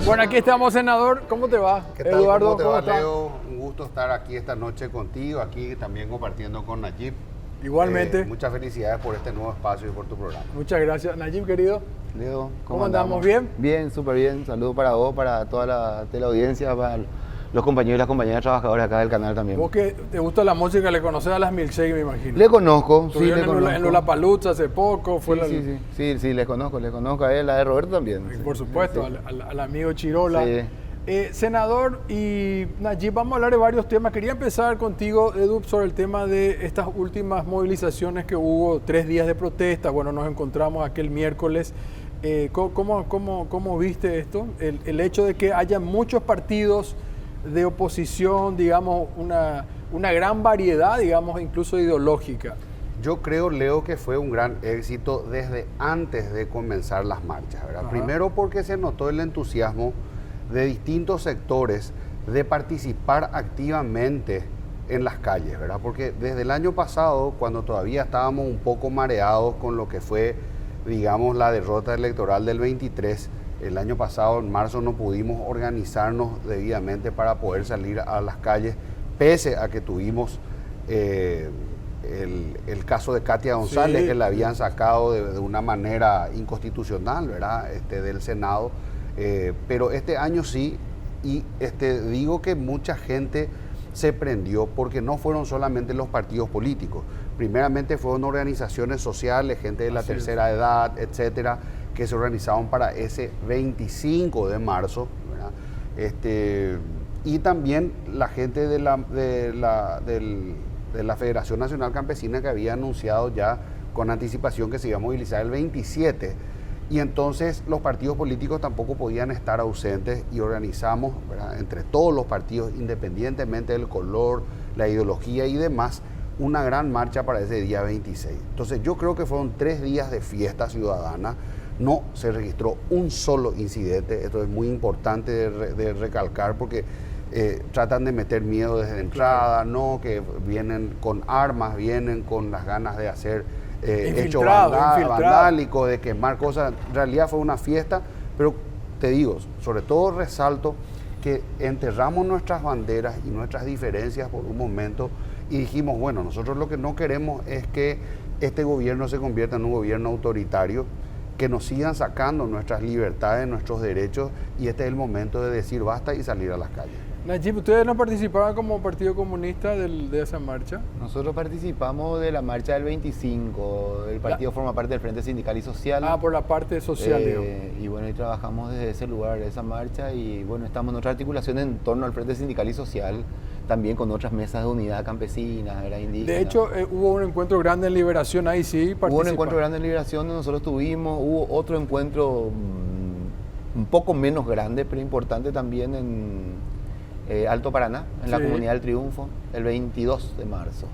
Bueno, aquí estamos, senador. ¿Cómo te va? ¿Qué tal? Eduardo, ¿Cómo te va, estás? Leo? Un gusto estar aquí esta noche contigo, aquí también compartiendo con Najib. Igualmente. Muchas felicidades por este nuevo espacio y por tu programa. Muchas gracias. Najib, querido. Leo, ¿Cómo andamos? ¿Bien? Bien, súper bien. Saludos para vos, para toda la teleaudiencia, para los compañeros y las compañeras trabajadores acá del canal también. Vos que te gusta la música, le conoces a las Milkshake, me imagino. Le conozco, sí, Estuvieron le conozco. en Lollapalooza hace poco. Fue Sí, le conozco a él, la de Roberto también. Y Sí, por supuesto, sí. al amigo Chirola. Sí. Senador y Najib, vamos a hablar de varios temas. Quería empezar contigo, Edu, sobre el tema de estas últimas movilizaciones que hubo, 3 días de protesta. Bueno, nos encontramos aquel miércoles. ¿Cómo viste esto? El hecho de que haya muchos partidos de oposición, digamos, una gran variedad, digamos, incluso ideológica. Yo creo, Leo, que fue un gran éxito desde antes de comenzar las marchas, ¿verdad? Ajá. Primero porque se notó el entusiasmo de distintos sectores de participar activamente en las calles, ¿verdad? Porque desde el año pasado, cuando todavía estábamos un poco mareados con lo que fue, digamos, la derrota electoral del 23, el año pasado, en marzo, no pudimos organizarnos debidamente para poder salir a las calles, pese a que tuvimos el caso de Katia González, Sí. que la habían sacado de una manera inconstitucional, ¿verdad? Del Senado. Pero este año sí, y digo que mucha gente se prendió porque no fueron solamente los partidos políticos. Primeramente fueron organizaciones sociales, gente de la Así es. tercera edad, etcétera, que se organizaron para ese 25 de marzo, ¿verdad? Y también la gente de la Federación Nacional Campesina, que había anunciado ya con anticipación que se iba a movilizar el 27. Y entonces los partidos políticos tampoco podían estar ausentes y organizamos, ¿verdad?, entre todos los partidos, independientemente del color, la ideología y demás, una gran marcha para ese día 26. Entonces yo creo que fueron 3 días de fiesta ciudadana, no se registró un solo incidente. Esto es muy importante de recalcar porque tratan de meter miedo desde la entrada, no, que vienen con armas, vienen con las ganas de hacer hechos vandálicos, de quemar cosas. En realidad fue una fiesta, pero te digo, sobre todo resalto que enterramos nuestras banderas y nuestras diferencias por un momento y dijimos, bueno, nosotros lo que no queremos es que este gobierno se convierta en un gobierno autoritario, que nos sigan sacando nuestras libertades, nuestros derechos, y este es el momento de decir basta y salir a las calles. Najib, ¿ustedes no participaban como Partido Comunista de esa marcha? Nosotros participamos de la marcha del 25, el partido forma parte del Frente Sindical y Social. Por la parte social, digo. Y bueno, y trabajamos desde ese lugar, de esa marcha, y bueno, estamos en otra articulación en torno al Frente Sindical y Social, también con otras mesas de unidad campesina, era indígena. De hecho, hubo un encuentro grande en Liberación, ahí sí participaron. Hubo un encuentro grande en Liberación donde nosotros tuvimos, hubo otro encuentro un poco menos grande, pero importante también en Alto Paraná, en la Sí. Comunidad del Triunfo, el 22 de marzo.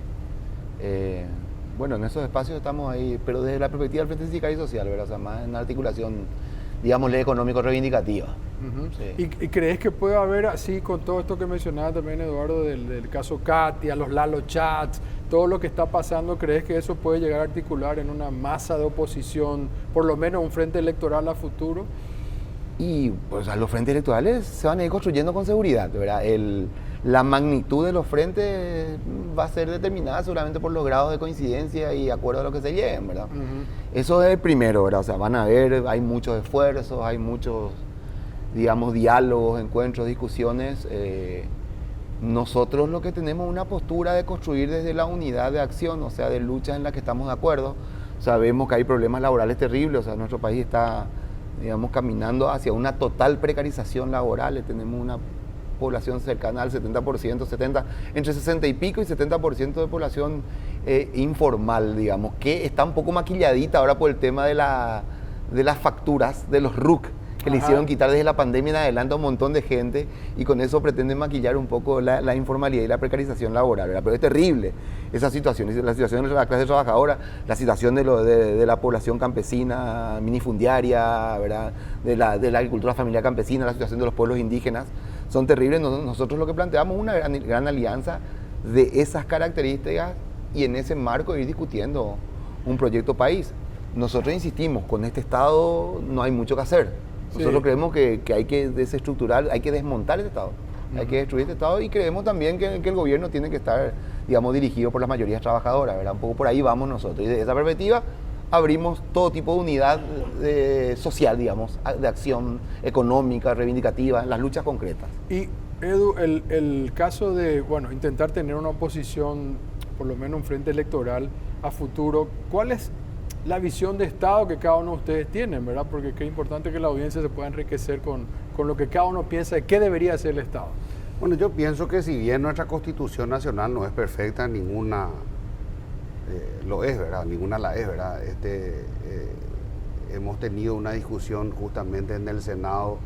Bueno, en esos espacios estamos ahí, pero desde la perspectiva del Frente Sindical y Social, ¿verdad? O sea, más en una articulación, digámosle, económico-reivindicativa. Ujú. Sí. ¿Y crees que puede haber así, con todo esto que mencionaba también Eduardo, del caso Katia, los Lalo Chats, todo lo que está pasando, crees que eso puede llegar a articular en una masa de oposición, por lo menos un frente electoral a futuro? Y pues a los frentes electorales se van a ir construyendo con seguridad, ¿verdad? La magnitud de los frentes va a ser determinada seguramente por los grados de coincidencia y acuerdo a lo que se lleguen, ¿verdad? Ujú. Eso es el primero, ¿verdad? O sea, van a ver, hay muchos esfuerzos, hay muchos, digamos, diálogos, encuentros, discusiones. Nosotros lo que tenemos es una postura de construir desde la unidad de acción, o sea, de lucha en la que estamos de acuerdo. Sabemos que hay problemas laborales terribles, o sea, nuestro país está, digamos, caminando hacia una total precarización laboral. Tenemos una población cercana al 70%, entre 60 y pico y 70% de población informal, digamos, que está un poco maquilladita ahora por el tema de las facturas de los RUC, que le hicieron quitar desde la pandemia en adelante a un montón de gente, y con eso pretenden maquillar un poco la informalidad y la precarización laboral, ¿verdad? Pero es terrible esa situación, la situación de la clase trabajadora, la situación de la población campesina, minifundiaria, ¿verdad? De la agricultura familiar campesina, la situación de los pueblos indígenas, son terribles. Nosotros lo que planteamos es una gran alianza de esas características y en ese marco ir discutiendo un proyecto país. Nosotros insistimos, con este Estado no hay mucho que hacer. O Nosotros creemos que hay que desestructurar, hay que desmontar el Estado, hay que destruir este Estado, y creemos también que el gobierno tiene que estar, digamos, dirigido por las mayorías trabajadoras, ¿verdad? Un poco por ahí vamos nosotros. Y desde esa perspectiva abrimos todo tipo de unidad social, digamos, de acción económica, reivindicativa, en las luchas concretas. Y Edu, el caso de, bueno, intentar tener una oposición, por lo menos un frente electoral a futuro, ¿cuál es la visión de Estado que cada uno de ustedes tienen, verdad? Porque es importante que la audiencia se pueda enriquecer con lo que cada uno piensa de qué debería hacer el Estado. Bueno, yo pienso que si bien nuestra Constitución Nacional no es perfecta, ninguna lo es, ¿verdad? Ninguna la es, ¿verdad? Hemos tenido una discusión justamente en el Senado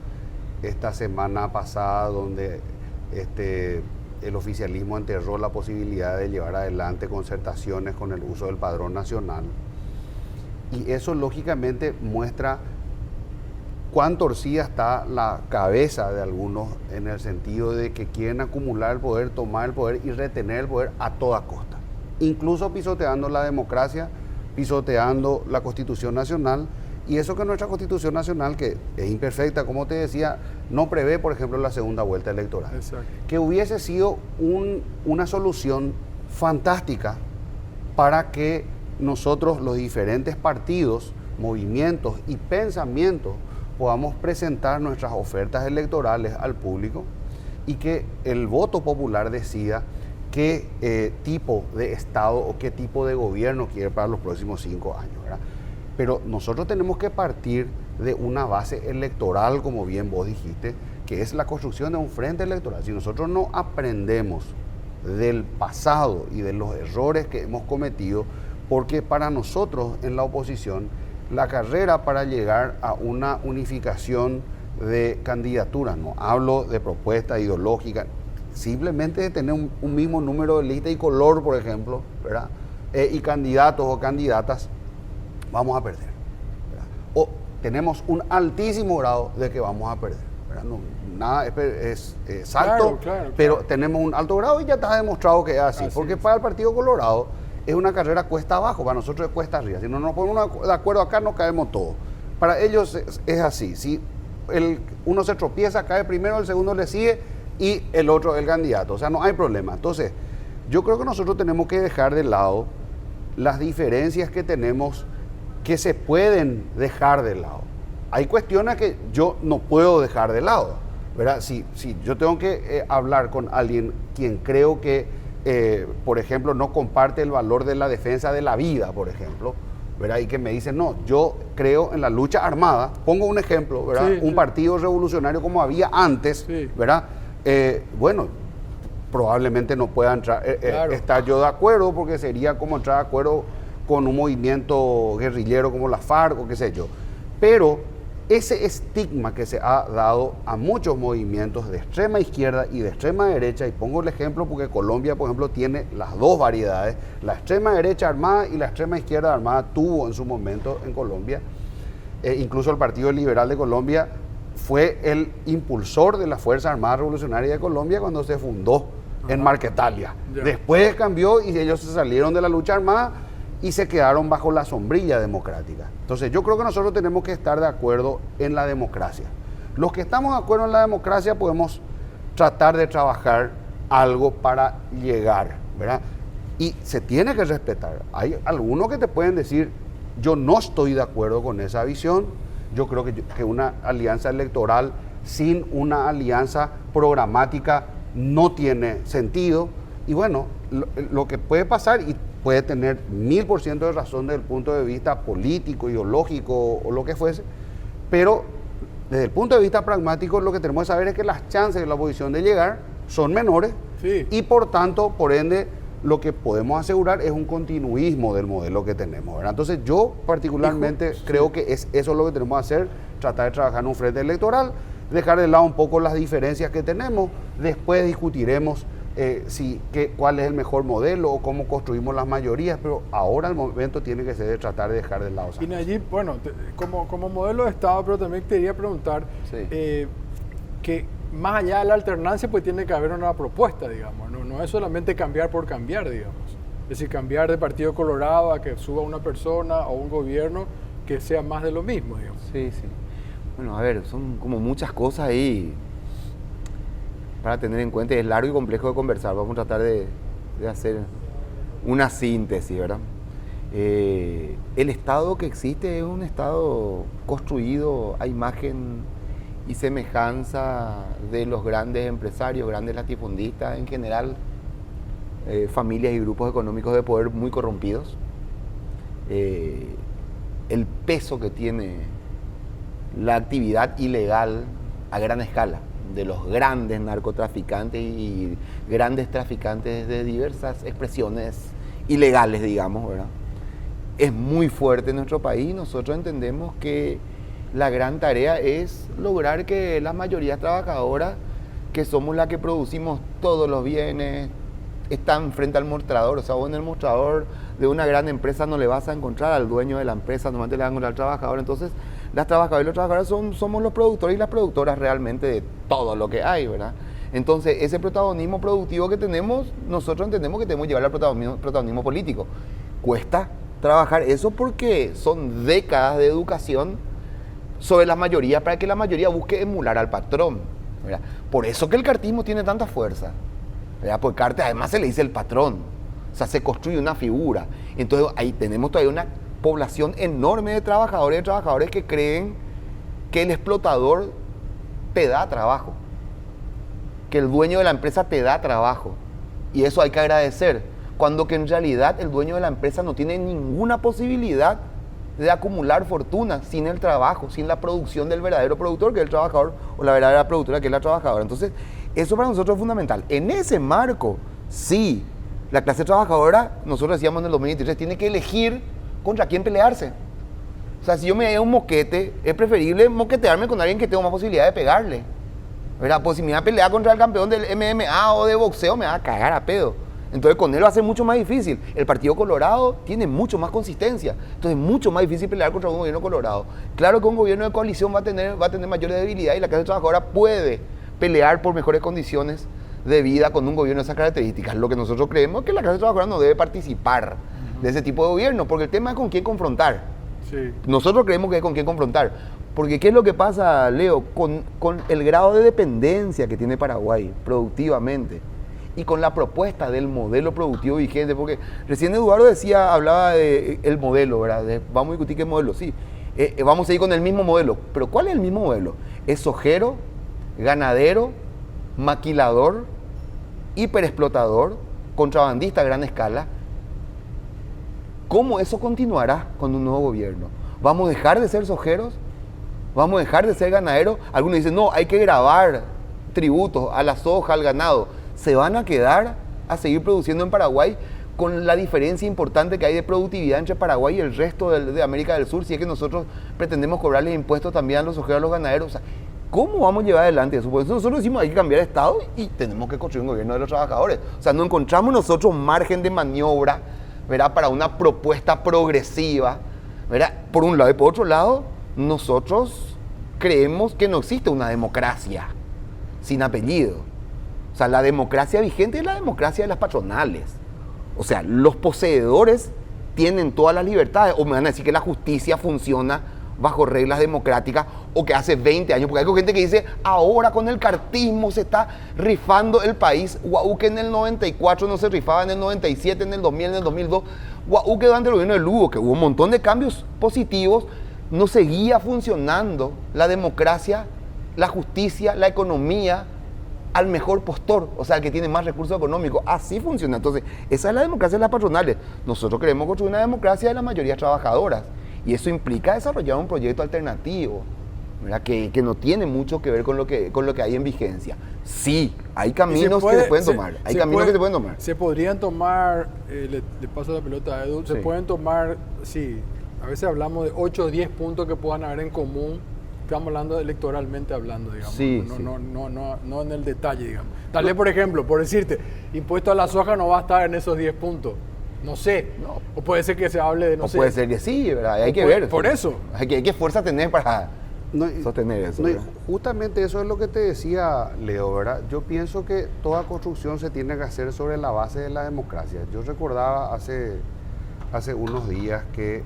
esta semana pasada donde el oficialismo enterró la posibilidad de llevar adelante concertaciones con el uso del padrón nacional. Y eso lógicamente muestra cuán torcida está la cabeza de algunos en el sentido de que quieren acumular el poder, tomar el poder y retener el poder a toda costa. Incluso pisoteando la democracia, pisoteando la Constitución Nacional. Y eso que nuestra Constitución Nacional, que es imperfecta, como te decía, no prevé, por ejemplo, la segunda vuelta electoral. Exacto. Que hubiese sido una solución fantástica para que nosotros, los diferentes partidos, movimientos y pensamientos, podamos presentar nuestras ofertas electorales al público y que el voto popular decida qué tipo de Estado o qué tipo de gobierno quiere para los próximos 5 años, ¿verdad? Pero nosotros tenemos que partir de una base electoral, como bien vos dijiste, que es la construcción de un frente electoral. Si nosotros no aprendemos del pasado y de los errores que hemos cometido, porque para nosotros en la oposición, la carrera para llegar a una unificación de candidaturas, no hablo de propuesta ideológica, simplemente de tener un mismo número de lista y color, por ejemplo, ¿verdad? Y candidatos o candidatas, vamos a perder, ¿verdad? O tenemos un altísimo grado de que vamos a perder, ¿verdad? No, nada es exacto, claro. Pero tenemos un alto grado y ya está demostrado que es así. Porque para el Partido Colorado es una carrera cuesta abajo, para nosotros es cuesta arriba. Si no nos ponemos de acuerdo acá, nos caemos todos. Para ellos es así. Si uno se tropieza, cae primero, el segundo le sigue y el otro el candidato. O sea, no hay problema. Entonces, yo creo que nosotros tenemos que dejar de lado las diferencias que tenemos que se pueden dejar de lado. Hay cuestiones que yo no puedo dejar de lado, ¿verdad? Si yo tengo que hablar con alguien quien creo que, por ejemplo, no comparte el valor de la defensa de la vida, por ejemplo, ¿verdad? Y que me dice, no, yo creo en la lucha armada, pongo un ejemplo, ¿verdad? Sí, un partido revolucionario como había antes, ¿verdad? Bueno, probablemente no pueda entrar, estar yo de acuerdo, porque sería como entrar de acuerdo con un movimiento guerrillero como la FARC o qué sé yo. Pero ese estigma que se ha dado a muchos movimientos de extrema izquierda y de extrema derecha, y pongo el ejemplo porque Colombia, por ejemplo, tiene las dos variedades, la extrema derecha armada y la extrema izquierda armada tuvo en su momento en Colombia, incluso el Partido Liberal de Colombia fue el impulsor de la Fuerza Armada Revolucionaria de Colombia cuando se fundó en Marquetalia. Después cambió y ellos se salieron de la lucha armada y se quedaron bajo la sombrilla democrática. Entonces yo creo que nosotros tenemos que estar de acuerdo en la democracia. Los que estamos de acuerdo en la democracia podemos tratar de trabajar algo para llegar, ¿verdad? Y se tiene que respetar. Hay algunos que te pueden decir, yo no estoy de acuerdo con esa visión, yo creo que una alianza electoral sin una alianza programática no tiene sentido. Y bueno, lo que puede pasar, y puede tener 1000% de razón desde el punto de vista político, ideológico o lo que fuese, pero desde el punto de vista pragmático lo que tenemos que saber es que las chances de la oposición de llegar son menores, y por tanto, por ende, lo que podemos asegurar es un continuismo del modelo que tenemos, ¿verdad? Entonces yo particularmente creo que eso es lo que tenemos que hacer, tratar de trabajar en un frente electoral, dejar de lado un poco las diferencias que tenemos, después discutiremos cuál es el mejor modelo o cómo construimos las mayorías, pero ahora el momento tiene que ser de tratar de dejar de lado. Y Nayib, bueno, como modelo de Estado, pero también te quería preguntar que más allá de la alternancia, pues tiene que haber una propuesta, digamos, no es solamente cambiar por cambiar, digamos. Es decir, cambiar de Partido Colorado a que suba una persona o un gobierno que sea más de lo mismo, digamos. Sí. Bueno, a ver, son como muchas cosas ahí para tener en cuenta. Es largo y complejo de conversar. Vamos a tratar de hacer una síntesis, ¿verdad? El Estado que existe es un Estado construido a imagen y semejanza de los grandes empresarios, grandes latifundistas, en general, familias y grupos económicos de poder muy corrompidos. El peso que tiene la actividad ilegal a gran escala de los grandes narcotraficantes y grandes traficantes de diversas expresiones ilegales, digamos, ¿verdad? Es muy fuerte en nuestro país. Nosotros entendemos que la gran tarea es lograr que las mayorías trabajadoras, que somos las que producimos todos los bienes, están frente al mostrador. O sea, vos en el mostrador de una gran empresa no le vas a encontrar al dueño de la empresa, normalmente le vas a encontrar al trabajador. Entonces, las trabajadoras y los trabajadores somos los productores y las productoras realmente de todo lo que hay, ¿verdad? Entonces, ese protagonismo productivo que tenemos, nosotros entendemos que tenemos que llevar al protagonismo político. Cuesta trabajar eso porque son décadas de educación sobre las mayorías para que la mayoría busque emular al patrón, ¿verdad? Por eso que el cartismo tiene tanta fuerza, ¿verdad? Porque Cartes además se le dice el patrón, o sea, se construye una figura. Entonces ahí tenemos todavía una población enorme de trabajadores que creen que el explotador te da trabajo, que el dueño de la empresa te da trabajo, y eso hay que agradecer, cuando que en realidad el dueño de la empresa no tiene ninguna posibilidad de acumular fortuna sin el trabajo, sin la producción del verdadero productor, que es el trabajador, o la verdadera productora, que es la trabajadora. Entonces, eso para nosotros es fundamental. En ese marco, sí, la clase trabajadora, nosotros decíamos en el 2023, tiene que elegir contra quién pelearse. O sea, si yo me voy a un moquete, es preferible moquetearme con alguien que tenga más posibilidad de pegarle, ¿verdad? Pues si me voy a pelear contra el campeón del MMA o de boxeo, me va a cagar a pedo. Entonces con él va a ser mucho más difícil. El Partido Colorado tiene mucho más consistencia. Entonces es mucho más difícil pelear contra un gobierno colorado. Claro que un gobierno de coalición va a tener mayores debilidades y la clase trabajadora puede pelear por mejores condiciones de vida con un gobierno de esas características. Lo que nosotros creemos es que la clase trabajadora no debe participar de ese tipo de gobierno, porque el tema es con quién confrontar. Sí. Nosotros creemos que es con quién confrontar. Porque ¿qué es lo que pasa, Leo? Con el grado de dependencia que tiene Paraguay productivamente y con la propuesta del modelo productivo vigente, porque recién Eduardo hablaba del modelo, ¿verdad? Vamos a discutir qué modelo, sí. Vamos a seguir con el mismo modelo, pero ¿cuál es el mismo modelo? Es sojero, ganadero, maquilador, hiperexplotador, contrabandista a gran escala. ¿Cómo eso continuará con un nuevo gobierno? ¿Vamos a dejar de ser sojeros? ¿Vamos a dejar de ser ganaderos? Algunos dicen, no, hay que grabar tributos a la soja, al ganado. Se van a quedar a seguir produciendo en Paraguay con la diferencia importante que hay de productividad entre Paraguay y el resto de América del Sur, si es que nosotros pretendemos cobrarles impuestos también a los sojeros, a los ganaderos. O sea, ¿cómo vamos a llevar adelante eso? Por eso nosotros decimos hay que cambiar de Estado y tenemos que construir un gobierno de los trabajadores. O sea, no encontramos nosotros margen de maniobra, ¿verdad?, para una propuesta progresiva, ¿verdad?, por un lado. Y por otro lado, nosotros creemos que no existe una democracia sin apellido. O sea, la democracia vigente es la democracia de las patronales. O sea, los poseedores tienen todas las libertades. O me van a decir que la justicia funciona bajo reglas democráticas o que hace 20 años. Porque hay gente que dice, ahora con el cartismo se está rifando el país. Guau, que en el 94 no se rifaba, en el 97, en el 2000, en el 2002. Guau, que durante el gobierno de Lugo, que hubo un montón de cambios positivos, no seguía funcionando la democracia, la justicia, la economía al mejor postor, o sea, el que tiene más recursos económicos. Así funciona. Entonces, esa es la democracia de las patronales. Nosotros queremos construir una democracia de las mayorías trabajadoras y eso implica desarrollar un proyecto alternativo, ¿verdad?, que no tiene mucho que ver con lo que hay en vigencia. Sí, hay caminos que se pueden tomar. Hay caminos que se pueden tomar. Se podrían tomar, le paso la pelota a Edu, se pueden tomar, sí, a veces hablamos de 8 o 10 puntos que puedan haber en común. Estamos hablando electoralmente hablando, digamos. Sí, no en el detalle, digamos. Tal vez, por ejemplo, por decirte, impuesto a la soja no va a estar en esos 10 puntos. No sé. No. O puede ser que se hable de, no sé. Puede ser que sí, ¿verdad? Hay que ver. Por eso. Hay que fuerza tener para sostener eso. Justamente eso es lo que te decía, Leo, ¿verdad? Yo pienso que toda construcción se tiene que hacer sobre la base de la democracia. Yo recordaba hace unos días que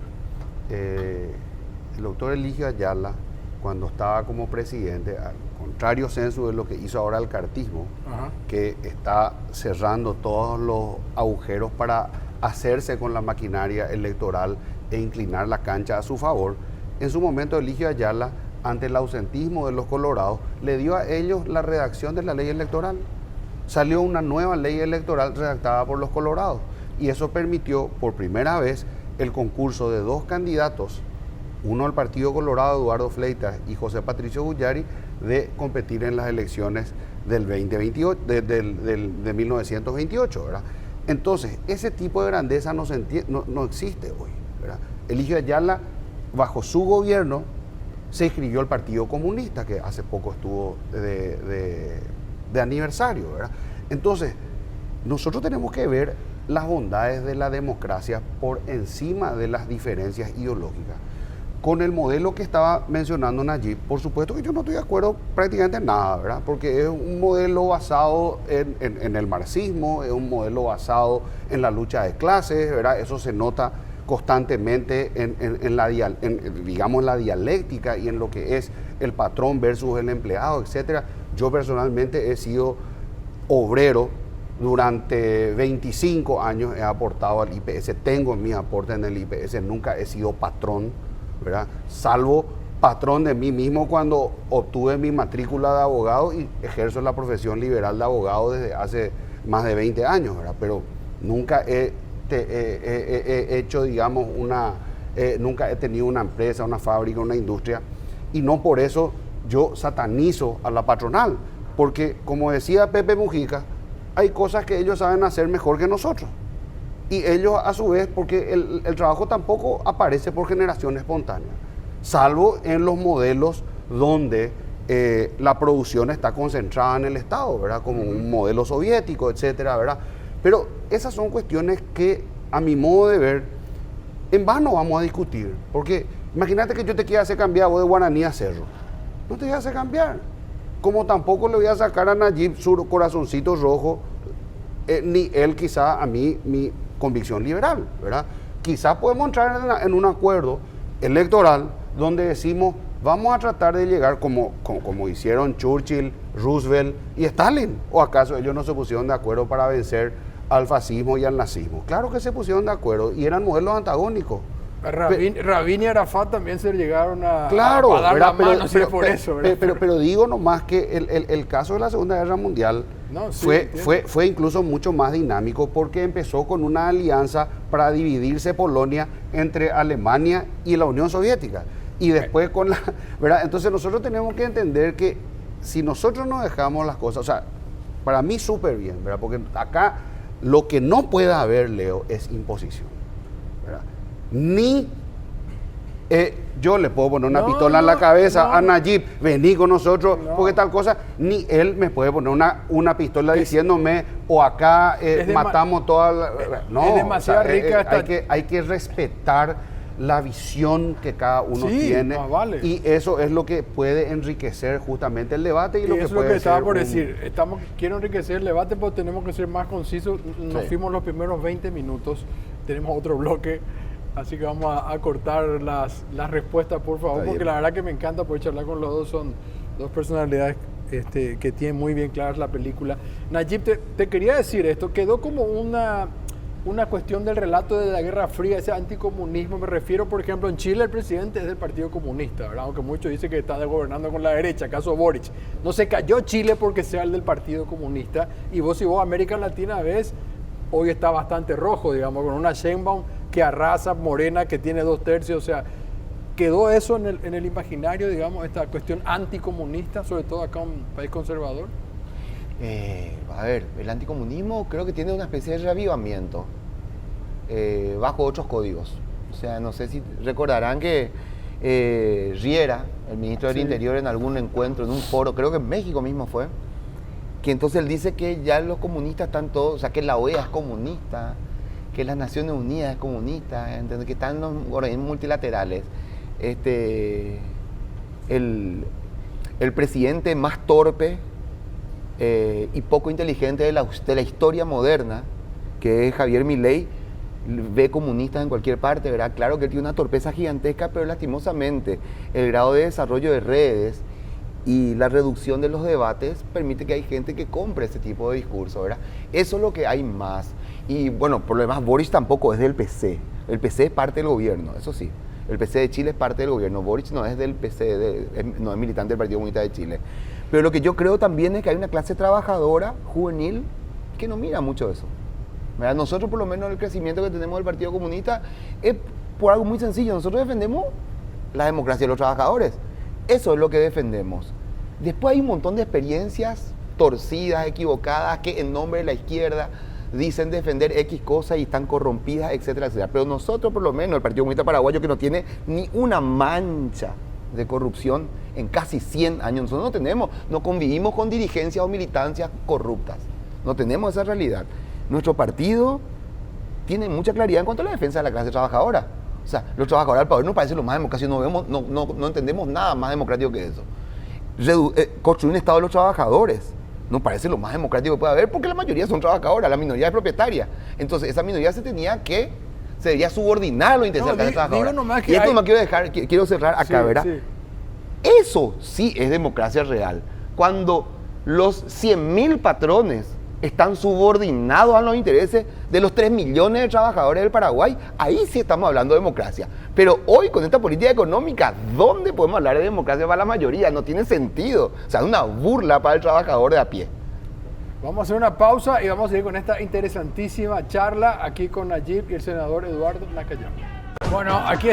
el doctor Eligio Ayala cuando estaba como presidente, al contrario censo de lo que hizo ahora el cartismo, que está cerrando todos los agujeros para hacerse con la maquinaria electoral e inclinar la cancha a su favor. En su momento, Eligio Ayala, ante el ausentismo de los colorados, le dio a ellos la redacción de la ley electoral. Salió una nueva ley electoral redactada por los colorados y eso permitió por primera vez el concurso de 2 candidatos, uno del Partido Colorado, Eduardo Fleitas, y José Patricio Guyari, de competir en las elecciones del 2028, de 1928, ¿verdad? Entonces, ese tipo de grandeza no existe hoy, ¿verdad? Eligio Ayala, bajo su gobierno, se inscribió al Partido Comunista, que hace poco estuvo de aniversario, ¿verdad? Entonces, nosotros tenemos que ver las bondades de la democracia por encima de las diferencias ideológicas. Con el modelo que estaba mencionando Nayib, por supuesto que yo no estoy de acuerdo prácticamente en nada, ¿verdad? Porque es un modelo basado en el marxismo, es un modelo basado en la lucha de clases, ¿verdad? Eso se nota constantemente en la dialéctica y en lo que es el patrón versus el empleado, etcétera. Yo personalmente he sido obrero durante 25 años, he aportado al IPS, tengo mis aportes en el IPS, nunca he sido patrón, ¿verdad? Salvo patrón de mí mismo cuando obtuve mi matrícula de abogado y ejerzo la profesión liberal de abogado desde hace más de 20 años, ¿verdad? Pero nunca he hecho, digamos, nunca he tenido una empresa, una fábrica, una industria, y no por eso yo satanizo a la patronal, porque como decía Pepe Mujica, hay cosas que ellos saben hacer mejor que nosotros. Y ellos a su vez, porque el trabajo tampoco aparece por generación espontánea, salvo en los modelos donde la producción está concentrada en el Estado, ¿verdad? Como un modelo soviético, etcétera, ¿verdad? Pero esas son cuestiones que, a mi modo de ver, en vano vamos a discutir. Porque imagínate que yo te quiera hacer cambiar vos de Guaraní a Cerro. No te voy a hacer cambiar. Como tampoco le voy a sacar a Nayib su corazoncito rojo, ni él quizá a mí mi convicción liberal, ¿verdad? Quizás podemos entrar en un acuerdo electoral donde decimos, vamos a tratar de llegar como hicieron Churchill, Roosevelt y Stalin. ¿O acaso ellos no se pusieron de acuerdo para vencer al fascismo y al nazismo? Claro que se pusieron de acuerdo y eran modelos antagónicos. Rabin y Arafat también se llegaron a dar la mano, por eso. Pero digo nomás que el caso de la Segunda Guerra Mundial fue incluso mucho más dinámico porque empezó con una alianza para dividirse Polonia entre Alemania y la Unión Soviética. Y después con la... ¿verdad? Entonces nosotros tenemos que entender que si nosotros no dejamos las cosas, o sea, para mí súper bien, ¿verdad? Porque acá lo que no puede haber, Leo, es imposición, ¿verdad? Ni yo le puedo poner una pistola en la cabeza a Nayib, vení con nosotros, porque tal cosa, ni él me puede poner una pistola diciéndome, o acá matamos toda la... No, es demasiado rica hay que respetar la visión que cada uno tiene, y eso es lo que puede enriquecer justamente el debate y lo que es puede lo que estaba por decir. Quiero enriquecer el debate, pero tenemos que ser más concisos. Nos fuimos los primeros 20 minutos, tenemos otro bloque, así que vamos a cortar las respuestas, por favor, porque la verdad que me encanta poder charlar con los dos. Son dos personalidades que tienen muy bien claras la película. Nayib, te quería decir esto, quedó como una cuestión del relato de la Guerra Fría, ese anticomunismo. Me refiero, por ejemplo, en Chile el presidente es del Partido Comunista, ¿verdad? Aunque muchos dicen que está gobernando con la derecha, caso Boric. No se cayó Chile porque sea el del Partido Comunista, y vos América Latina ves, hoy está bastante rojo, digamos, con una Sheinbaum que arrasa, Morena que tiene 2/3, o sea, quedó eso en el imaginario, digamos, esta cuestión anticomunista, sobre todo acá en un país conservador. A ver, el anticomunismo creo que tiene una especie de reavivamiento bajo otros códigos. O sea, no sé si recordarán que Riera, el ministro del Interior, en algún encuentro, en un foro, creo que en México mismo fue, que entonces él dice que ya los comunistas están todos, o sea, que la OEA es comunista, que las Naciones Unidas es comunista, que están los organismos multilaterales. El presidente más torpe y poco inteligente de la historia moderna, que es Javier Milei, ve comunistas en cualquier parte, ¿verdad? Claro que él tiene una torpeza gigantesca, pero lastimosamente el grado de desarrollo de redes y la reducción de los debates permite que hay gente que compre ese tipo de discurso, ¿verdad? Eso es lo que hay más. Y bueno, por lo demás, Boric tampoco es del PC. El PC es parte del gobierno, eso sí. El PC de Chile es parte del gobierno. Boric no es del PC, no es militante del Partido Comunista de Chile. Pero lo que yo creo también es que hay una clase trabajadora, juvenil, que no mira mucho eso, ¿verdad? Nosotros, por lo menos, el crecimiento que tenemos del Partido Comunista es por algo muy sencillo. Nosotros defendemos la democracia de los trabajadores. Eso es lo que defendemos. Después hay un montón de experiencias torcidas, equivocadas, que en nombre de la izquierda dicen defender X cosas y están corrompidas, etcétera, etcétera. Pero nosotros, por lo menos, el Partido Comunista Paraguayo, que no tiene ni una mancha de corrupción en casi 100 años, nosotros no convivimos con dirigencias o militancias corruptas. No tenemos esa realidad. Nuestro partido tiene mucha claridad en cuanto a la defensa de la clase trabajadora. O sea, los trabajadores del poder nos parece lo más democrático, no entendemos nada más democrático que eso. Construir un Estado de los trabajadores nos parece lo más democrático que puede haber, porque la mayoría son trabajadoras, la minoría es propietaria. Entonces, esa minoría se debería subordinar a los intereses de la clase trabajadora. Y esto quiero cerrar acá, sí, ¿verdad? Sí. Eso sí es democracia real. Cuando los 100.000 patrones están subordinados a los intereses de los 3 millones de trabajadores del Paraguay, ahí sí estamos hablando de democracia. Pero hoy, con esta política económica, ¿dónde podemos hablar de democracia para la mayoría? No tiene sentido. O sea, es una burla para el trabajador de a pie. Vamos a hacer una pausa y vamos a ir con esta interesantísima charla aquí con Nayib y el senador Eduardo Nakayama. Bueno, aquí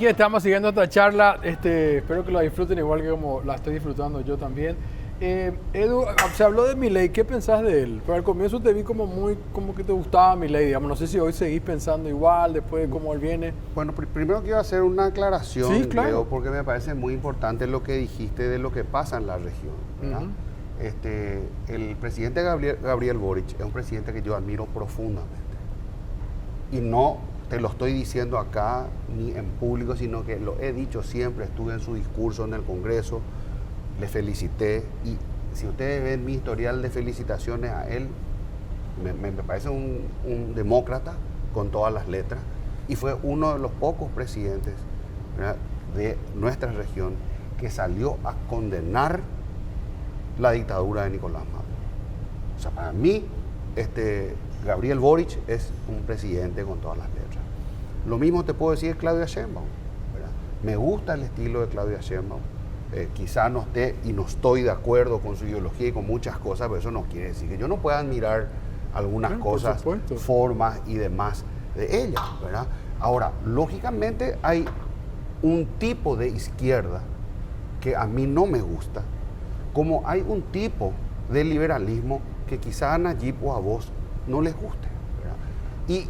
estamos siguiendo esta charla. Espero que la disfruten igual que como la estoy disfrutando yo también. Edu, se habló de Milei, ¿qué pensás de él? Pero al comienzo te vi como que te gustaba Milei, digamos. No sé si hoy seguís pensando igual, después de cómo él viene. Bueno, primero quiero hacer una aclaración, sí, claro, Leo, porque me parece muy importante lo que dijiste de lo que pasa en la región, ¿verdad? El presidente Gabriel Boric es un presidente que yo admiro profundamente. Y no te lo estoy diciendo acá ni en público, sino que lo he dicho siempre, estuve en su discurso en el Congreso, le felicité, y si ustedes ven mi historial de felicitaciones a él, me parece un demócrata con todas las letras, y fue uno de los pocos presidentes, ¿verdad?, de nuestra región que salió a condenar la dictadura de Nicolás Maduro. O sea, para mí, Gabriel Boric es un presidente con todas las letras. Lo mismo te puedo decir de Claudia Sheinbaum, ¿verdad? Me gusta el estilo de Claudia Sheinbaum. Quizá no esté y no estoy de acuerdo con su ideología y con muchas cosas, pero eso no quiere decir que yo no pueda admirar algunas cosas, formas y demás de ella, ¿verdad? Ahora, lógicamente hay un tipo de izquierda que a mí no me gusta, como hay un tipo de liberalismo que quizá a Nayib o a vos no les guste, ¿verdad? Y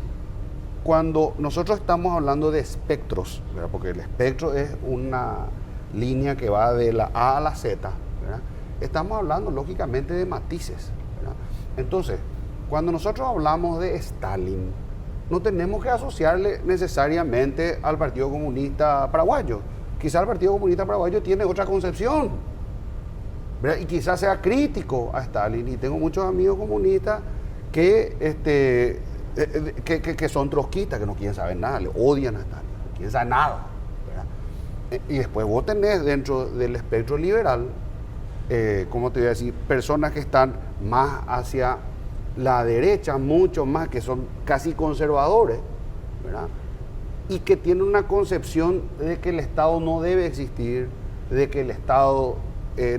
cuando nosotros estamos hablando de espectros, ¿verdad?, porque el espectro es una línea que va de la A a la Z, ¿verdad?, estamos hablando lógicamente de matices, ¿verdad? Entonces, cuando nosotros hablamos de Stalin, no tenemos que asociarle necesariamente al Partido Comunista Paraguayo. Quizá el Partido Comunista Paraguayo tiene otra concepción, ¿verdad?, y quizás sea crítico a Stalin, y tengo muchos amigos comunistas que son trotskistas, que no quieren saber nada, le odian a Stalin, no quieren saber nada. Y después vos tenés dentro del espectro liberal, ¿cómo te voy a decir?, personas que están más hacia la derecha, mucho más, que son casi conservadores, ¿verdad?, y que tienen una concepción de que el Estado no debe existir, de que el Estado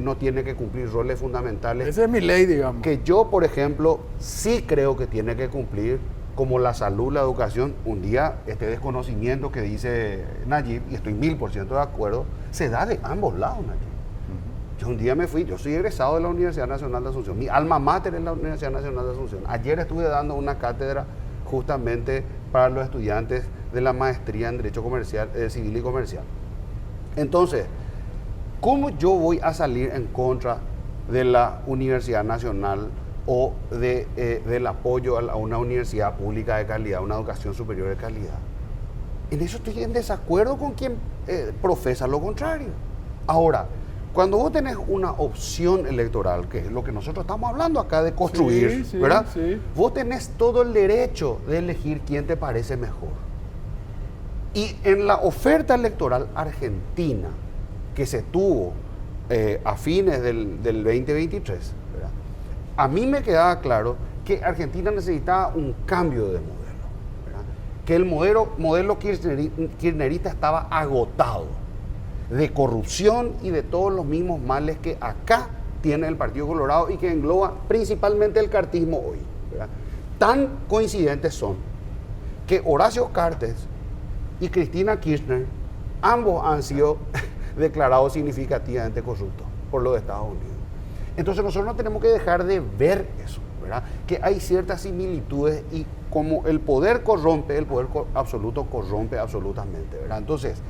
no tiene que cumplir roles fundamentales. Esa es mi ley, digamos. Que yo, por ejemplo, sí creo que tiene que cumplir, como la salud, la educación. Un día este desconocimiento que dice Nayib, y estoy 1000% de acuerdo, se da de ambos lados, Nayib. Yo un día me fui, yo soy egresado de la Universidad Nacional de Asunción, mi alma mater es la Universidad Nacional de Asunción. Ayer estuve dando una cátedra justamente para los estudiantes de la maestría en Derecho Comercial, Civil y Comercial. Entonces, ¿cómo yo voy a salir en contra de la Universidad Nacional o del apoyo a una universidad pública de calidad, una educación superior de calidad? En eso estoy en desacuerdo con quien profesa lo contrario. Ahora, Cuando vos tenés una opción electoral, que es lo que nosotros estamos hablando acá de construir, Sí, ¿verdad? sí. Vos tenés todo el derecho de elegir quién te parece mejor. Y en la oferta electoral argentina que se tuvo a fines del 2023, ¿verdad? A mí me quedaba claro que Argentina necesitaba un cambio de modelo, ¿verdad? Que el modelo kirchnerista estaba agotado de corrupción y de todos los mismos males que acá tiene el Partido Colorado y que engloba principalmente el cartismo hoy, ¿verdad? Tan coincidentes son que Horacio Cartes y Cristina Kirchner, ambos han sido declarados significativamente corruptos por los Estados Unidos. Entonces nosotros no tenemos que dejar de ver eso, ¿verdad? Que hay ciertas similitudes y como el poder corrompe, el poder absoluto corrompe absolutamente, ¿verdad? Entonces,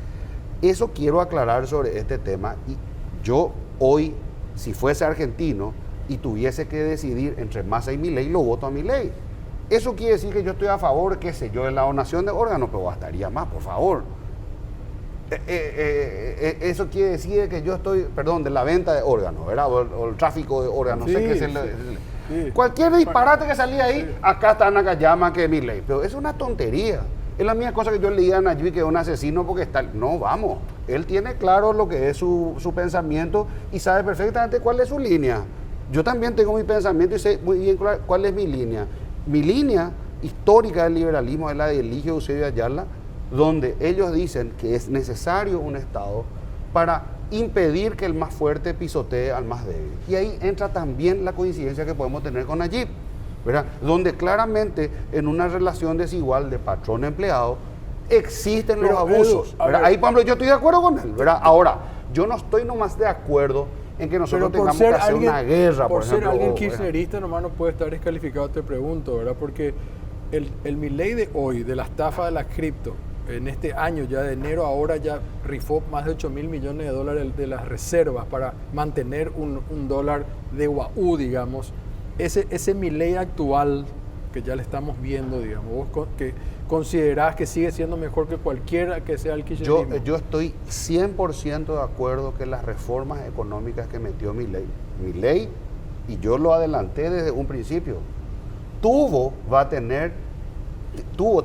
eso quiero aclarar sobre este tema y yo hoy, si fuese argentino y tuviese que decidir entre Massa y Milei, lo voto a Milei. Eso quiere decir que yo estoy a favor, qué sé yo, de la donación de órganos, pero bastaría más, por favor. Eso quiere decir que yo estoy, perdón, de la venta de órganos, ¿verdad? O el tráfico de órganos, Sí, sé que es sí. cualquier disparate que salía ahí, acá está Nakayama que Milei, pero es una tontería. Es la misma cosa que yo le diga a Nayib que es un asesino porque está... No, vamos, él tiene claro lo que es su pensamiento y sabe perfectamente cuál es su línea. Yo también tengo mi pensamiento y sé muy bien cuál es mi línea. Mi línea histórica del liberalismo es la de Eligio Eusebio Ayala, donde ellos dicen que es necesario un Estado para impedir que el más fuerte pisotee al más débil. Y ahí entra también la coincidencia que podemos tener con Nayib, ¿verdad? Donde claramente en una relación desigual de patrón-empleado existen los abusos. Edu, Ahí, por ejemplo, yo estoy de acuerdo con él, ¿verdad? Ahora, yo no estoy nomás de acuerdo en que nosotros tengamos que hacer una guerra, por ejemplo. Por ser alguien ¿verdad? kirchnerista nomás no puede estar descalificado, te pregunto, ¿verdad? Porque el Milei de hoy, de la estafa de la cripto, en este año ya de enero ahora ya rifó más de 8 mil millones de dólares de las reservas para mantener un dólar de UAU, digamos. Ese Milei actual que ya le estamos viendo, digamos, vos que considerás que sigue siendo mejor que cualquiera que sea el kirchnerismo. Yo estoy 100% de acuerdo que las reformas económicas que metió Milei, y yo lo adelanté desde un principio,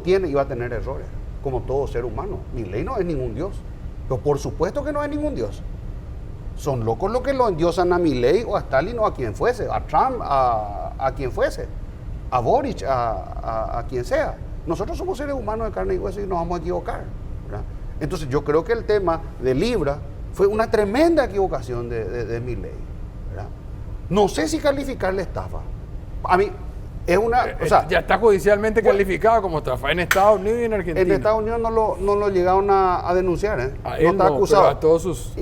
tiene y va a tener errores, como todo ser humano. Milei no es ningún dios, pero por supuesto que no es ningún dios. Son locos los que lo endiosan a Milei o a Stalin o a quien fuese, a Trump, a quien fuese, a Boric, a quien sea. Nosotros somos seres humanos de carne y hueso y nos vamos a equivocar, ¿verdad? Entonces yo creo que el tema de Libra fue una tremenda equivocación de Milei, ¿verdad? No sé si calificarle estafa. A mí es una... O sea, ya está judicialmente calificado como estafa en Estados Unidos y en Argentina. en Estados Unidos no lo llegaron a denunciar, ¿eh? A No él está acusado. pero a todos sus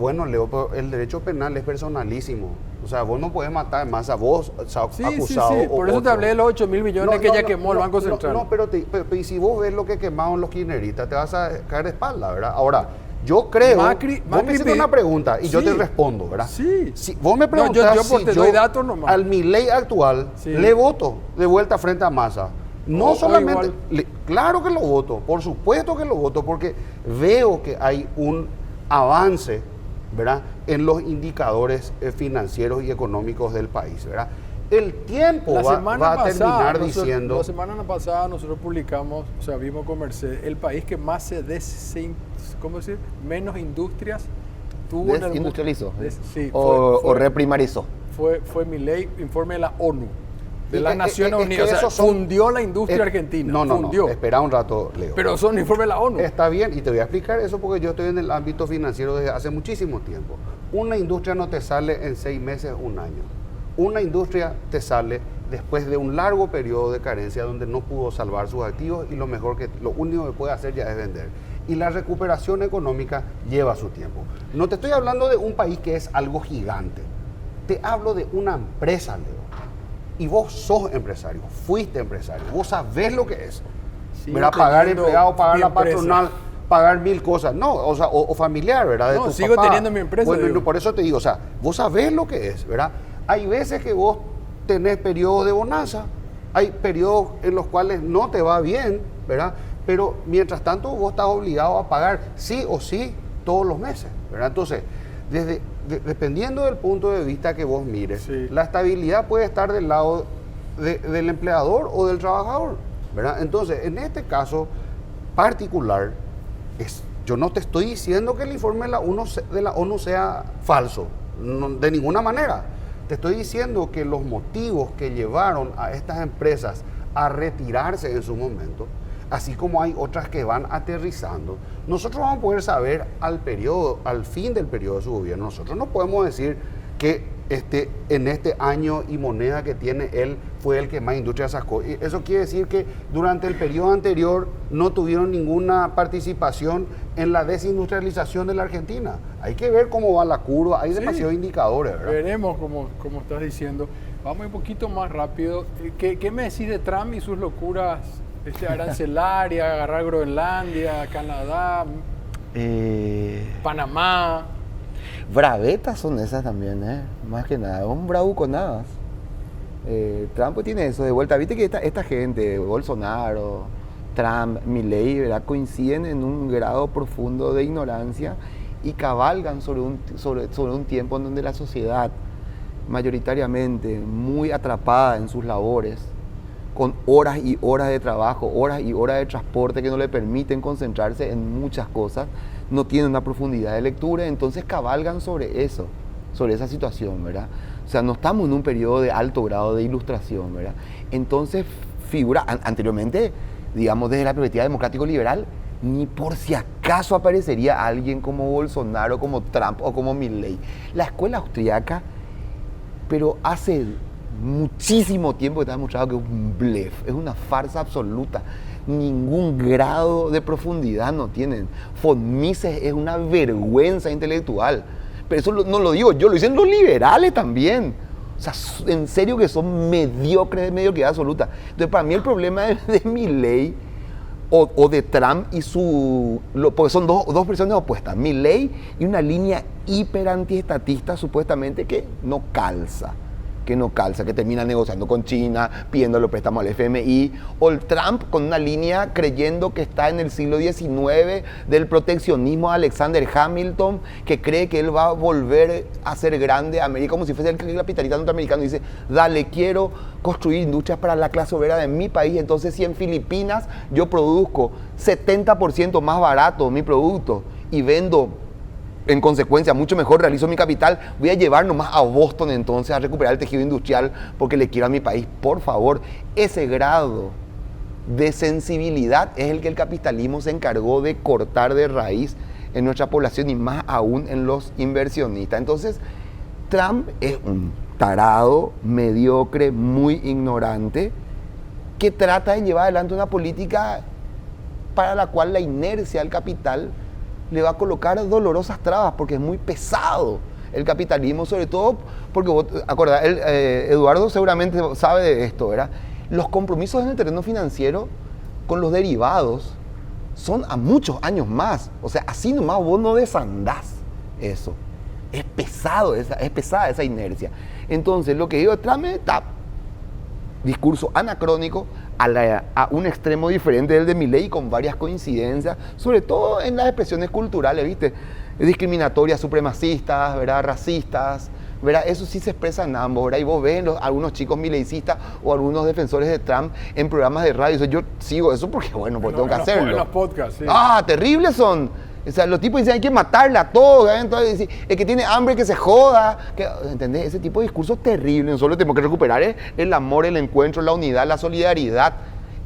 Bueno, Leo, pero el derecho penal es personalísimo. O sea, vos no podés matar más a vos, acusado. Sí. Por eso te hablé de los 8 mil millones que ya quemó el Banco Central. Pero y si vos ves lo que quemaron los kirchneristas, te vas a caer de espalda, ¿verdad? Ahora, yo creo... vos me hiciste una pregunta y yo te respondo, ¿verdad? Sí. Si vos me preguntás te doy datos nomás. Al Milei actual le voto de vuelta frente a Massa. No solamente... claro que lo voto, por supuesto que lo voto, porque veo que hay un avance, ¿verdad?, en los indicadores financieros y económicos del país, ¿verdad? El tiempo va a terminar diciendo... La semana pasada nosotros publicamos, o sea, vimos con Mercedes, el país que más ¿cómo decir? Menos industrias tuvo en el mundo. Desindustrializó. Sí, o reprimarizó. Fue Milei, informe de la ONU, de las Naciones que Unidas. O sea, fundió la industria argentina. No, espera un rato, Leo. Pero son informes de la ONU. Está bien, y te voy a explicar eso porque yo estoy en el ámbito financiero desde hace muchísimo tiempo. Una industria no te sale en 6 meses, un año. Una industria te sale después de un largo periodo de carencia donde no pudo salvar sus activos y lo único que puede hacer ya es vender. Y la recuperación económica lleva su tiempo. No te estoy hablando de un país que es algo gigante. Te hablo de una empresa, Leo. Y vos sos empresario, fuiste empresario, vos sabés lo que es. ¿Verdad? Pagar empleado, pagar la patronal, pagar 1000 cosas. No, o sea, o familiar, ¿verdad? No, sigo teniendo mi empresa. Bueno, por eso te digo, o sea, vos sabés lo que es, ¿verdad? Hay veces que vos tenés periodos de bonanza, hay periodos en los cuales no te va bien, ¿verdad? Pero mientras tanto vos estás obligado a pagar sí o sí todos los meses, ¿verdad? Entonces, Dependiendo del punto de vista que vos mires, Sí. la estabilidad puede estar del lado del empleador o del trabajador, ¿verdad? Entonces, en este caso particular, yo no te estoy diciendo que el informe de la ONU sea falso, de ninguna manera. Te estoy diciendo que los motivos que llevaron a estas empresas a retirarse en su momento, así como hay otras que van aterrizando, nosotros vamos a poder saber al fin del periodo de su gobierno. Nosotros no podemos decir que en este año y moneda que tiene él fue el que más industria sacó. Y eso quiere decir que durante el periodo anterior no tuvieron ninguna participación en la desindustrialización de la Argentina. Hay que ver cómo va la curva, hay demasiados indicadores, ¿verdad? Veremos como estás diciendo. Vamos un poquito más rápido. ¿Qué me decís de Trump y sus locuras arancelarias, agarrar Groenlandia, Canadá, Panamá? Bravetas son esas también, más que nada, un bravuconadas. Trump tiene eso de vuelta. Viste que esta gente, Bolsonaro, Trump, Milei, ¿verdad?, coinciden en un grado profundo de ignorancia y cabalgan sobre un tiempo en donde la sociedad, mayoritariamente muy atrapada en sus labores, con horas y horas de trabajo, horas y horas de transporte que no le permiten concentrarse en muchas cosas, no tienen una profundidad de lectura, entonces cabalgan sobre eso, sobre esa situación, ¿verdad? O sea, no estamos en un periodo de alto grado de ilustración, ¿verdad? Entonces figura, anteriormente, digamos, desde la perspectiva democrático-liberal, ni por si acaso aparecería alguien como Bolsonaro, como Trump o como Milei. La escuela austriaca, pero hace muchísimo tiempo que está demostrado que es un blef, es una farsa absoluta. Ningún grado de profundidad no tienen. Von Mises es una vergüenza intelectual. Pero eso no lo digo yo, lo dicen los liberales también. O sea, en serio que son mediocres de mediocridad absoluta. Entonces, para mí el problema de Milei o de Trump porque son dos versiones opuestas. Milei y una línea hiper antiestatista supuestamente que no calza, que termina negociando con China, pidiéndole préstamo al FMI, o el Trump con una línea creyendo que está en el siglo XIX del proteccionismo de Alexander Hamilton, que cree que él va a volver a ser grande a América, como si fuese el capitalista norteamericano, y dice, dale, quiero construir industrias para la clase obrera de mi país, entonces si en Filipinas yo produzco 70% más barato mi producto y vendo en consecuencia mucho mejor, realizo mi capital, voy a llevar nomás a Boston entonces a recuperar el tejido industrial porque le quiero a mi país. Por favor, ese grado de sensibilidad es el que el capitalismo se encargó de cortar de raíz en nuestra población y más aún en los inversionistas. Entonces, Trump es un tarado, mediocre, muy ignorante, que trata de llevar adelante una política para la cual la inercia del capital le va a colocar dolorosas trabas porque es muy pesado el capitalismo, sobre todo porque vos acordás, Eduardo seguramente sabe de esto, ¿verdad? Los compromisos en el terreno financiero con los derivados son a muchos años más, o sea, así nomás vos no desandás eso. Es pesada esa inercia. Entonces, lo que digo, Trump está discurso anacrónico a un extremo diferente del de Milei, con varias coincidencias, sobre todo en las expresiones culturales, ¿viste? Discriminatorias, supremacistas, ¿verdad? Racistas, ¿verdad? Eso sí se expresa en ambos, ¿verdad? Y vos ves algunos chicos mileicistas o algunos defensores de Trump en programas de radio. Yo sigo eso porque, bueno, pues tengo que hacerlo. En los podcasts, sí. Terribles son. O sea, los tipos dicen hay que matarla a todos, ¿eh? Entonces, el que tiene hambre que se joda. ¿Entendés? Ese tipo de discursos terribles. Nosotros tenemos que recuperar el amor, el encuentro, la unidad, la solidaridad.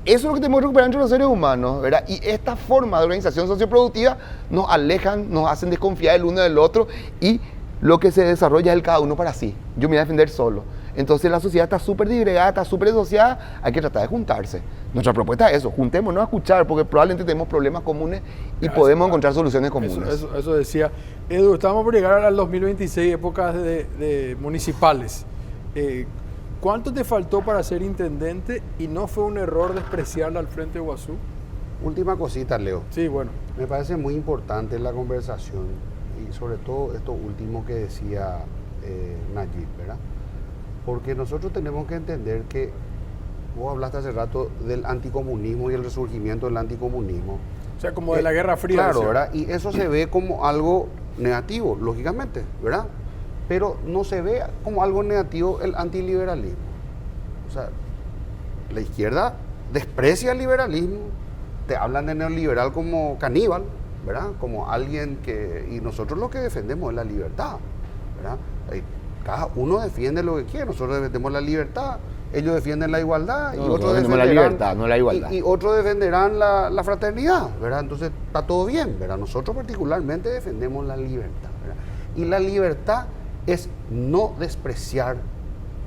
Eso es lo que tenemos que recuperar entre los seres humanos, ¿verdad? Y esta forma de organización socioproductiva nos alejan, nos hacen desconfiar el uno del otro y lo que se desarrolla es el cada uno para sí. Yo me voy a defender solo. Entonces la sociedad está súper disgregada, está súper disociada, hay que tratar de juntarse. Nuestra propuesta es eso, juntémonos a escuchar, porque probablemente tenemos problemas comunes y podemos encontrar soluciones comunes. Eso decía. Edu, estamos por llegar al 2026, épocas de municipales. ¿Cuánto te faltó para ser intendente y no fue un error despreciarla al Frente Guazú? Última cosita, Leo. Sí, bueno. Me parece muy importante la conversación y sobre todo esto último que decía Nayib, ¿verdad? Porque nosotros tenemos que entender que vos hablaste hace rato del anticomunismo y el resurgimiento del anticomunismo. O sea, como de la Guerra Fría. Claro, ¿verdad? Y eso se ve como algo negativo, lógicamente, ¿verdad? Pero no se ve como algo negativo el antiliberalismo. O sea, la izquierda desprecia el liberalismo, te hablan de neoliberal como caníbal, ¿verdad? Como alguien que... Y nosotros lo que defendemos es la libertad, ¿verdad? Cada uno defiende lo que quiere, nosotros defendemos la libertad, ellos defienden la igualdad y otros defenderán la libertad, no la igualdad. Y otros defenderán la fraternidad, ¿verdad? Entonces está todo bien, ¿verdad? Nosotros particularmente defendemos la libertad, ¿verdad? Y la libertad es no despreciar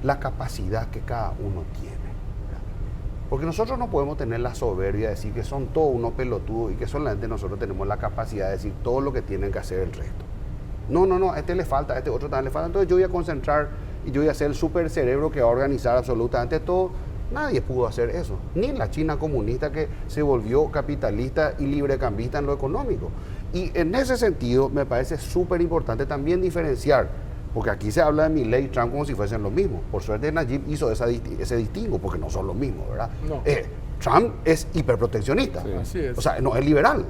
la capacidad que cada uno tiene, ¿verdad? Porque nosotros no podemos tener la soberbia de decir que son todos unos pelotudos y que solamente nosotros tenemos la capacidad de decir todo lo que tienen que hacer el resto. No, a este le falta, a este otro también le falta, entonces yo voy a concentrar y yo voy a ser el super cerebro que va a organizar absolutamente todo. Nadie pudo hacer eso, ni la China comunista que se volvió capitalista y librecambista en lo económico. Y en ese sentido me parece súper importante también diferenciar, porque aquí se habla de Milei y Trump como si fuesen lo mismo. Por suerte Nayib hizo ese distingo, porque no son lo mismo, ¿verdad? No. Trump es hiperproteccionista, Sí, así es. O sea, no es liberal.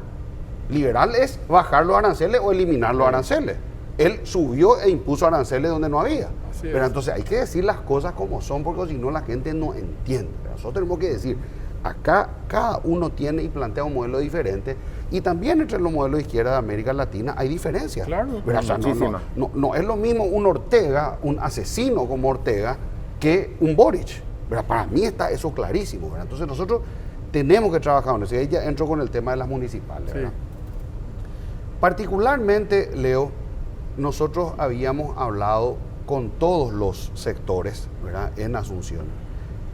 Liberal es bajar los aranceles o eliminar los aranceles. Él subió e impuso aranceles donde no había. Pero entonces hay que decir las cosas como son, porque si no la gente no entiende. Nosotros tenemos que decir, acá cada uno tiene y plantea un modelo diferente, y también entre los modelos de izquierda de América Latina hay diferencias. Claro. O sea, no es lo mismo un Ortega, un asesino como Ortega, que un Boric. ¿Verdad? Para mí está eso clarísimo, ¿verdad? Entonces nosotros tenemos que trabajar en eso. Y ahí ya entro con el tema de las municipales, ¿verdad? Particularmente, Leo, nosotros habíamos hablado con todos los sectores, ¿verdad?, en Asunción.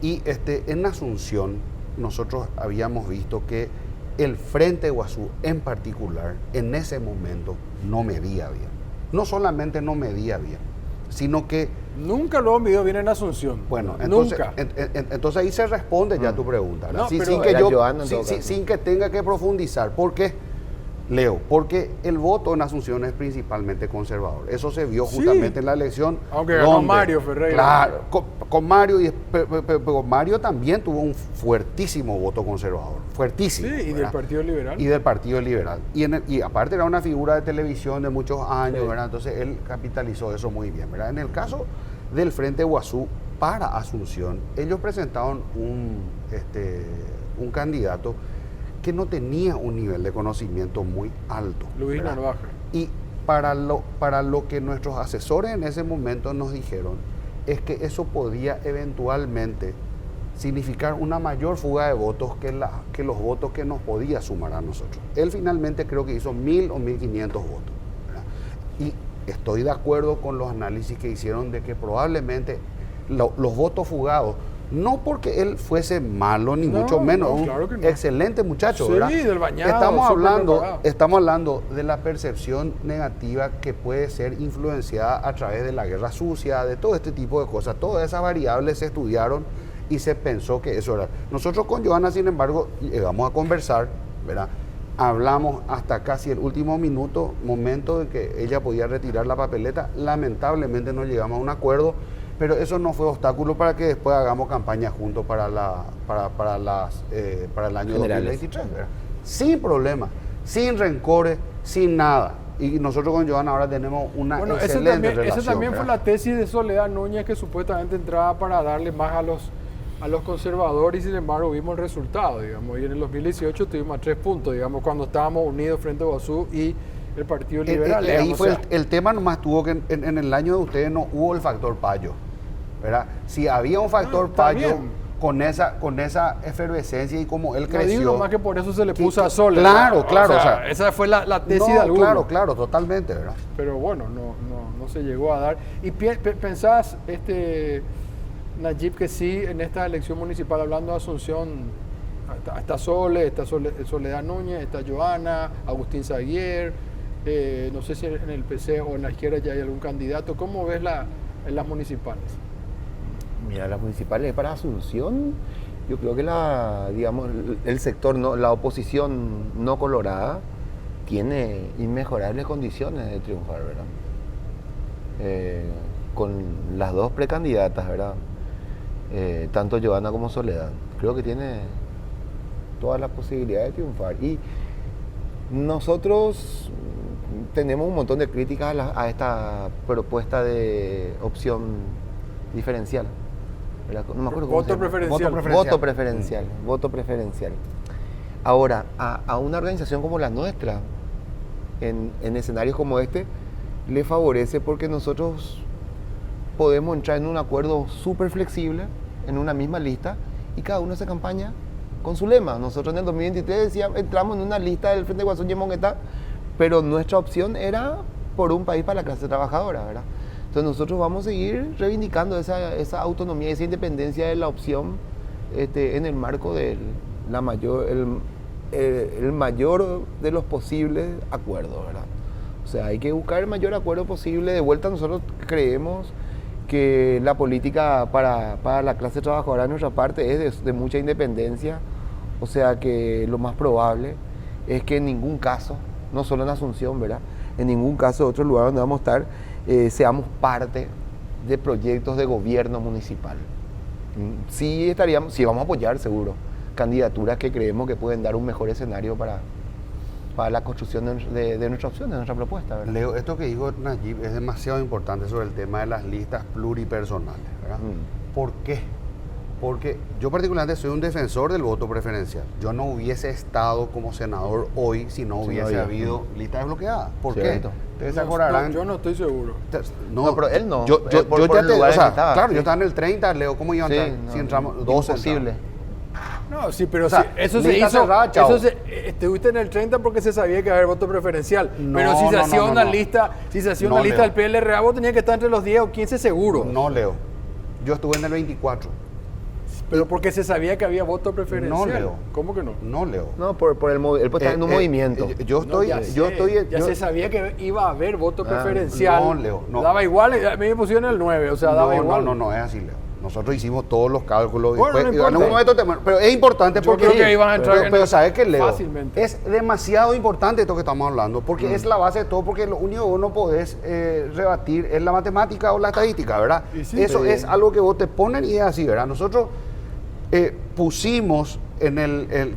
Y en Asunción nosotros habíamos visto que el Frente Guazú en particular en ese momento no medía bien. No solamente no medía bien, sino que... Nunca lo han medido bien en Asunción. Bueno, entonces, nunca. Entonces ahí se responde ya tu pregunta, ¿verdad? No, sin que tenga que profundizar. ¿Por qué, Leo? Porque el voto en Asunción es principalmente conservador. Eso se vio justamente en la elección. Aunque ganó Mario Ferreira. Claro, con Mario, pero Mario también tuvo un fuertísimo voto conservador. Fuertísimo. Sí, y ¿verdad? del Partido Liberal. Y del Partido Liberal. Y aparte era una figura de televisión de muchos años, ¿verdad? Entonces él capitalizó eso muy bien, ¿verdad? En el caso del Frente Guazú para Asunción, ellos presentaron un candidato que no tenía un nivel de conocimiento muy alto. Luis ¿verdad? Narvaja. Y para lo que nuestros asesores en ese momento nos dijeron es que eso podía eventualmente significar una mayor fuga de votos que los votos que nos podía sumar a nosotros. Él finalmente creo que hizo 1.000 o 1.500 votos, ¿verdad? Y estoy de acuerdo con los análisis que hicieron de que probablemente los votos fugados, no porque él fuese malo ni mucho menos, claro que no. Excelente muchacho, Sí, ¿verdad? del bañado, Estamos hablando de la percepción negativa que puede ser influenciada a través de la guerra sucia, de todo este tipo de cosas. Todas esas variables se estudiaron y se pensó que eso era. Nosotros con Johanna, sin embargo, llegamos a conversar, ¿verdad? Hablamos hasta casi el último momento de que ella podía retirar la papeleta. Lamentablemente no llegamos a un acuerdo, pero eso no fue obstáculo para que después hagamos campaña juntos para el año 2023, ¿verdad? Sin problema, sin rencores, sin nada. Y nosotros con Johanna ahora tenemos una excelente relación. Esa también fue la tesis de Soledad Núñez, que supuestamente entraba para darle más a los conservadores, y sin embargo vimos el resultado, digamos. Y en el 2018 tuvimos a 3 puntos, digamos, cuando estábamos unidos frente a Guazú y el Partido Liberal. Ahí fue el tema, nomás tuvo que en el año de ustedes no hubo el factor payo, ¿verdad? Si había un factor payo con esa efervescencia y como él creció. No digo más que por eso se le puso a Sol. Claro. O sea, esa fue la tesis de algunos. Claro, totalmente, ¿verdad? Pero bueno, no se llegó a dar. ¿Y pensás, Nayib, que sí, en esta elección municipal, hablando de Asunción, está Soledad Núñez, está Johanna, Agustín Zaguier, no sé si en el PC o en la izquierda ya hay algún candidato? ¿Cómo ves en las municipales? Mira, las municipales para Asunción, yo creo que el sector, la oposición no colorada tiene inmejorables condiciones de triunfar, ¿verdad? Con las dos precandidatas, ¿verdad? Tanto Johanna como Soledad. Creo que tiene todas las posibilidades de triunfar. Y nosotros tenemos un montón de críticas a esta propuesta de opción diferencial. No me acuerdo cómo se Voto llama. preferencial. Voto preferencial. Voto preferencial. Ahora, a una organización como la nuestra, en escenarios como este, le favorece porque nosotros podemos entrar en un acuerdo súper flexible, en una misma lista, y cada uno hace campaña con su lema. Nosotros en el 2023 entramos en una lista del Frente Guasón y Monguetá, pero nuestra opción era por un país para la clase trabajadora, ¿verdad? Entonces nosotros vamos a seguir reivindicando esa autonomía, esa independencia de la opción en el marco del el mayor de los posibles acuerdos, ¿verdad? O sea, hay que buscar el mayor acuerdo posible. De vuelta, nosotros creemos que la política para la clase trabajadora de nuestra parte es de mucha independencia. O sea que lo más probable es que en ningún caso, no solo en Asunción, ¿verdad?, en ningún caso de otro lugar donde vamos a estar, seamos parte de proyectos de gobierno municipal. Sí vamos a apoyar seguro candidaturas que creemos que pueden dar un mejor escenario para la construcción de nuestra opción, de nuestra propuesta, ¿verdad? Leo, esto que dijo Nayib es demasiado importante sobre el tema de las listas pluripersonales, ¿verdad? ¿Por qué? Porque yo particularmente soy un defensor del voto preferencial. Yo no hubiese estado como senador hoy si no hubiese habido listas desbloqueadas. ¿Por Cierto. qué? Ustedes se acordarán. Yo no estoy seguro. No, pero él no. Yo Él por ya el te, lugar o sea, en que estaba, claro, sí. yo estaba en el 30, Leo, ¿cómo iban a Sí, entrar? no, Si entramos dos imposible. No, sí, pero O sea, sí, eso se lista hizo. cerrada, chao. Estuviste en el 30 porque se sabía que iba a haber voto preferencial. No, pero si se no, hacía no, una no. lista, si se hacía No, una lista Leo. del PLRA, vos tenías que estar entre los 10 o 15 seguro. No, Leo. Yo estuve en el 24. Pero porque se sabía que había voto preferencial. No, Leo. ¿Cómo que no? No, Leo. No, él puede estar en un movimiento. Yo No, estoy. ya se sabía que iba a haber voto preferencial. no, Leo, no. Daba igual, a mí me pusieron el 9, o sea, daba igual. No, es así, Leo. Nosotros hicimos todos los cálculos. Bueno, Después, no en importa. algún momento pero es importante Yo porque. creo que iban a entrar pero ¿sabes qué, Leo? fácilmente. Es demasiado importante esto que estamos hablando, porque es la base de todo, porque lo único que vos no podés rebatir es la matemática o la estadística, ¿verdad? Y sí, Eso sí. es algo que vos te ponen y es así, ¿verdad? Nosotros pusimos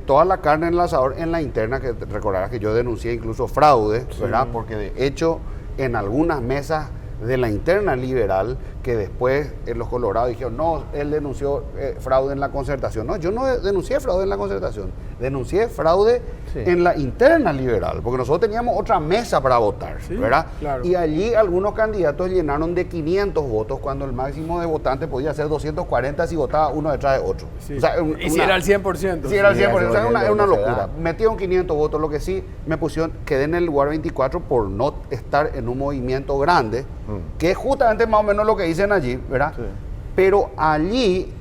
toda la carne en el asador en la interna, que recordarás que yo denuncié incluso fraude, ¿verdad? Porque de hecho en algunas mesas de la interna liberal, que después los colorados dijeron, no, él denunció fraude en la concertación. No, yo no denuncié fraude en la concertación, denuncié fraude en la interna liberal, porque nosotros teníamos otra mesa para votar, Sí, ¿verdad? claro. Y allí algunos candidatos llenaron de 500 votos, cuando el máximo de votantes podía ser 240 si votaba uno detrás de otro. Sí. O sea, Y si era el 100%. Sí, era el Sí, 100%, o sea, es una no se locura. da. Metieron 500 votos, lo que sí me pusieron, quedé en el lugar 24 por no estar en un movimiento grande, que es justamente más o menos lo que dicen allí, ¿verdad? Sí. Pero allí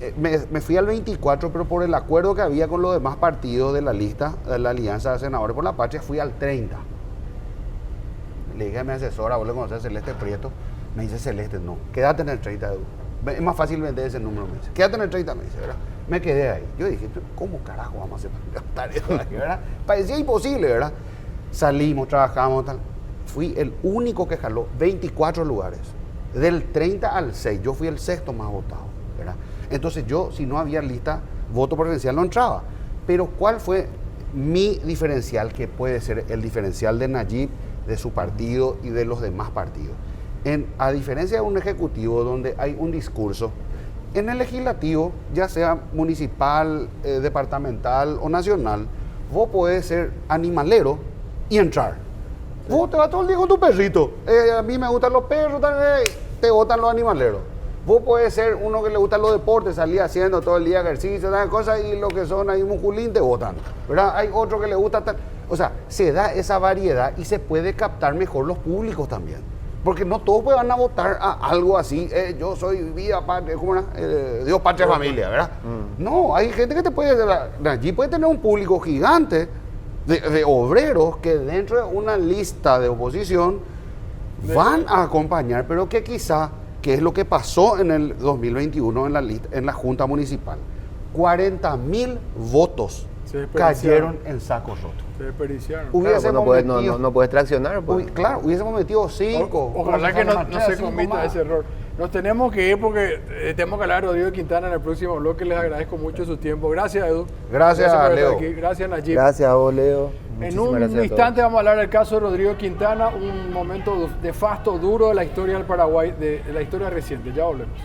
me fui al 24, pero por el acuerdo que había con los demás partidos de la lista, de la Alianza de Senadores por la Patria, fui al 30. Le dije a mi asesora, vos le conocés a Celeste Prieto, me dice Celeste, no, quédate en el 30, Edu. Es más fácil vender ese número, me dice. Quédate en el 30, me dice, ¿verdad? Me quedé ahí. Yo dije, ¿cómo carajo vamos a hacer para gastar eso aquí, verdad? Parecía imposible, ¿verdad? Salimos, trabajamos, tal. Fui el único que jaló 24 lugares. Del 30 al 6, yo fui el sexto más votado, ¿verdad? Entonces yo, si no había lista, voto preferencial no entraba. Pero ¿cuál fue mi diferencial, que puede ser el diferencial de Nayib, de su partido y de los demás partidos? A diferencia de un ejecutivo donde hay un discurso, en el legislativo, ya sea municipal, departamental o nacional, vos podés ser animalero y entrar. Vos te vas todo el día con tu perrito. A mí me gustan los perros, te votan los animaleros. Vos podés ser uno que le gustan los deportes, salir haciendo todo el día ejercicio, tal cosas, y los que son ahí musculín te votan, ¿verdad? Hay otro que le gusta tal. O sea, se da esa variedad y se puede captar mejor los públicos también. Porque no todos van a votar a algo así, yo soy vida, patria, ¿cómo era? Dios, patria, familia, ¿verdad? No, hay gente que te puede, allí puede tener un público gigante de obreros que dentro de una lista de oposición van a acompañar, pero que quizá, que es lo que pasó en el 2021 en la Junta Municipal, 40.000 votos Se desperdiciaron. cayeron en saco roto. Se desperdiciaron. Hubiésemos metido- no puedes traccionar. Pues. Claro, hubiésemos metido 5. Ojalá que no se cometa ese error. Nos tenemos que ir porque tenemos que hablar de Rodrigo Quintana en el próximo bloque. Les agradezco mucho su tiempo. Gracias, Edu. Gracias por estar Leo. aquí. Gracias, Najib. Gracias a vos, Leo. En Muchísimas un gracias a instante todos. vamos a hablar del caso de Rodrigo Quintana, un momento nefasto, duro de la historia del Paraguay, de la historia reciente. Ya volvemos.